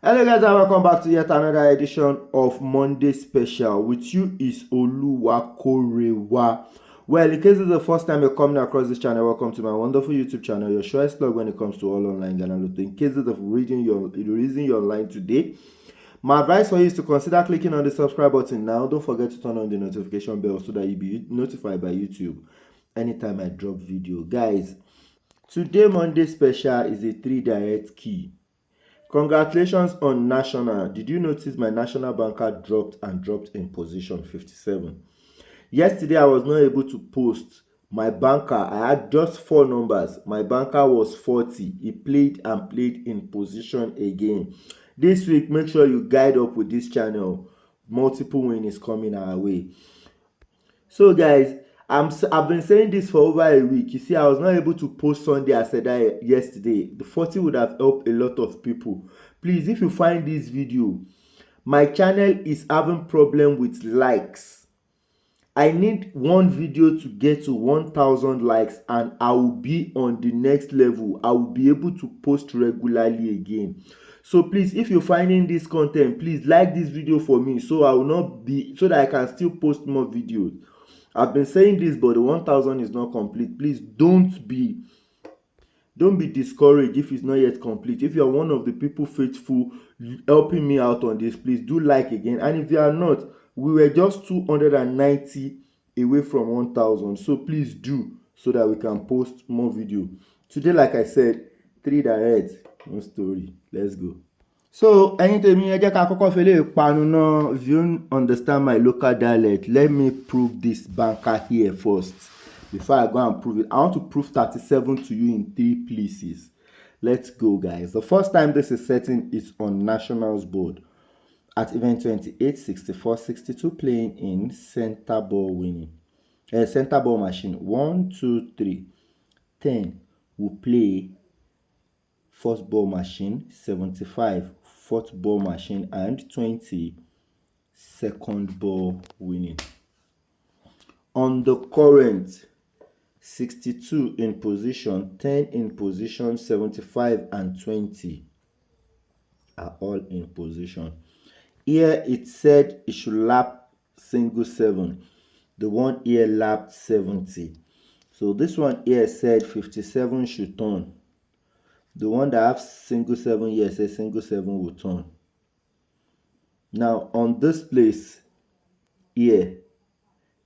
Hello guys and welcome back to yet another edition of Monday Special. With you is Oluwakorewa. Well, in case it's the first time you're coming across this channel, welcome to my wonderful YouTube channel, your surest plug when it comes to all online Ghana Lotto. In case it's the reason you're online today, my advice for you is to consider clicking on the subscribe button now. Don't forget to turn on the notification bell so that you'll be notified by YouTube anytime I drop video. Guys, today Monday Special is a 3 direct key. Congratulations on national. Did you notice my national banker dropped in position 57? Yesterday I was not able to post my banker. I had just 4 numbers. My banker was 40. He played and played in position again. This week, make sure you guide up with this channel. Multiple win is coming our way. So guys, I've been saying this for over a week. You see, I was not able to post Sunday. I said that yesterday. The 40 would have helped a lot of people. Please, if you find this video, my channel is having problem with likes. I need one video to get to 1,000 likes and I will be on the next level. I will be able to post regularly again. So please, if you're finding this content, please like this video for me so that I can still post more videos. I've been saying this, but the 1,000 is not complete. Please don't be discouraged if it's not yet complete. If you're one of the people faithful helping me out on this, please do like again. And if you are not, we were just 290 away from 1,000. So please do, so that we can post more video. Today, like I said, 3 direct, no story. Let's go. So, anything ẹ jẹ́ ká kọ́kọ́ fi lè panu náà. If you understand my local dialect, let me prove this banker here first before I go and prove it. I want to prove 37 to you in 3 places. Let's go, guys. The first time this is setting is on Nationals board at event 28, 64, 62, playing in center ball winning. Center ball machine 1, 2, 3, 10 will play first ball machine, 75 fourth ball machine, and 20 second ball winning. On the current, 62 in position, 10 in position, 75 and 20 are all in position. Here it said it should lap single 7. The one here lapped 70. So this one here said 57 should turn. The one that have single 7 here says single 7 will turn. Now on this place here,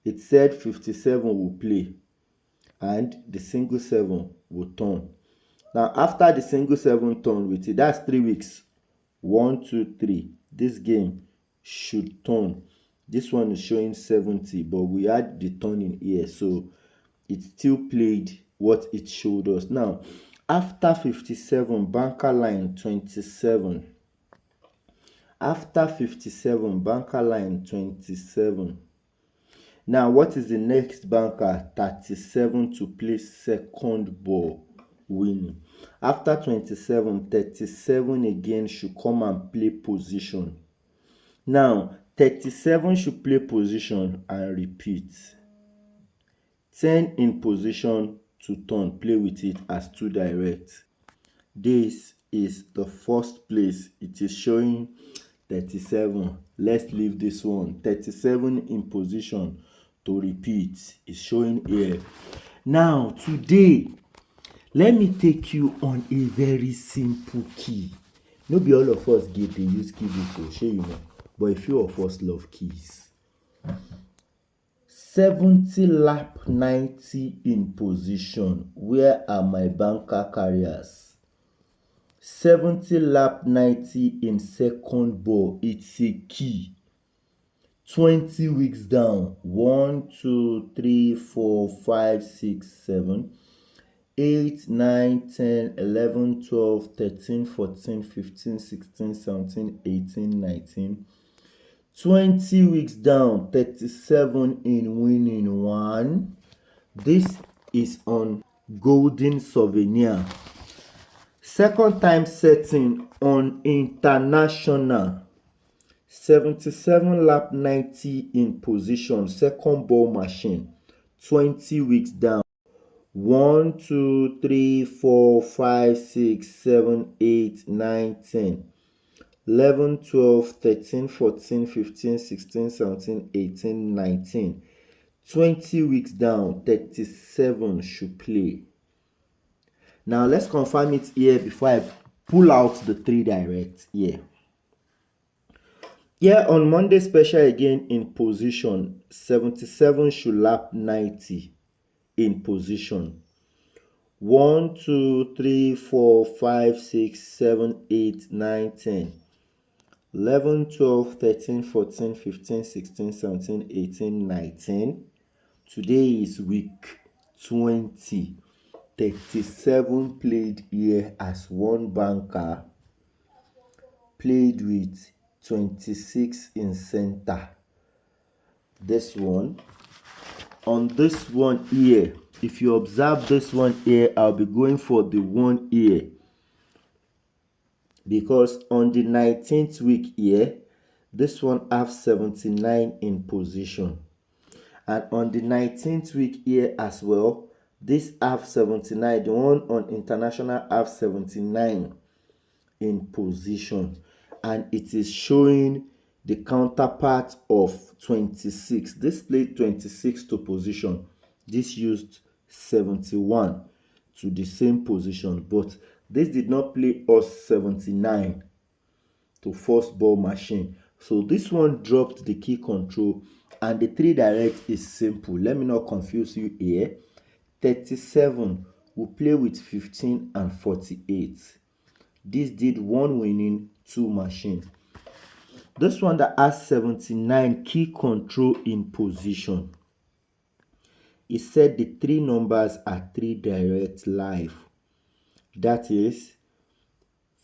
it said 57 will play and the single 7 will turn. Now after the single 7 turn with it, that's 3 weeks. 1, 2, 3. This game should turn. This one is showing 70, but we had the turn in here, so it still played what it showed us. Now after 57, banker line 27. After 57, banker line 27. Now, what is the next banker? 37 to play second ball winning. After 27, 37 again should come and play position. Now, 37 should play position and repeat. 10 in position to turn, play with it as 2 direct. This is the first place. It is showing 37. Let's leave this one. 37 in position to repeat is showing here. Now today, let me take you on a very simple key. No be all of us get the use key to show you know, but a few of us love keys. 70 lap 90 in position. Where are my banker carriers? 70 lap 90 in second ball. It's a key. 20 weeks down. 1, 2, 3, 4, 5, 6, 7, 8, 9, 10, 11, 12, 13, 14, 15, 16, 17, 18, 19. 20 weeks down, 37 in winning 1. This is on golden souvenir. Second time setting on international. 77 lap 90 in position, second ball machine. 20 weeks down. 1, 2, 3, 4, 5, 6, 7, 8, 9, 10. 11, 12, 13, 14, 15, 16, 17, 18, 19. 20 weeks down, 37 should play. Now let's confirm it here before I pull out the 3 direct here. Here on Monday special again in position, 77 should lap 90 in position. 1, 2, 3, 4, 5, 6, 7, 8, 9, 10. 11, 12, 13, 14, 15, 16, 17, 18, 19. Today is week 20. 37 played here as one banker. Played with 26 in center. This one. On this one here, if you observe this one here, I'll be going for the one here. Because on the 19th week here, this one have 79 in position. And on the 19th week here as well, this have 79. The one on international have 79 in position. And it is showing the counterpart of 26. This played 26 to position. This used 71 to the same position. But this did not play us 79 to first ball machine. So this one dropped the key control. And the 3 direct is simple. Let me not confuse you here. 37 will play with 15 and 48. This did 1 winning, 2 machine. This one that has 79 key control in position. It said the 3 numbers are 3 direct live. That is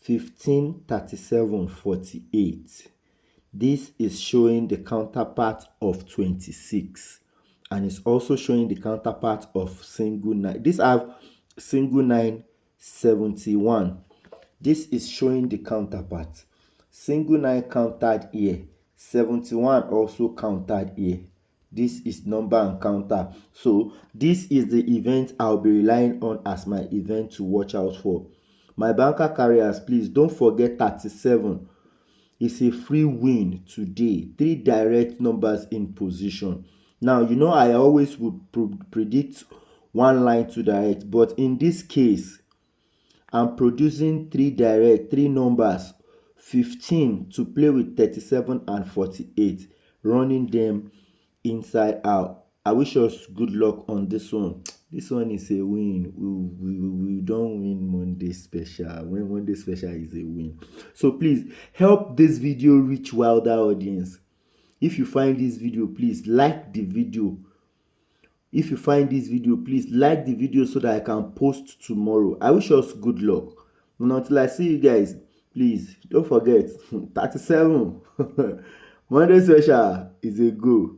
15, 37, 48. This is showing the counterpart of 26. And it's also showing the counterpart of single 9. These have single 9, 71. This is showing the counterpart. Single 9 countered here. 71 also countered here. This is number and counter. So this is the event I'll be relying on as my event to watch out for. My banker carriers, please don't forget 37. It's a free win today. 3 direct numbers in position. Now, you know I always would predict 1 line 2 direct. But in this case, I'm producing 3 direct, 3 numbers. 15 to play with 37 and 48. Running them inside out. I wish us good luck on this one. This one is a win. We don't win Monday special. When Monday special is a win. So please help this video reach wider audience. If you find this video, please like the video. If you find this video, please like the video so that I can post tomorrow. I wish us good luck. And until I see you guys, please don't forget 37. Monday special is a go.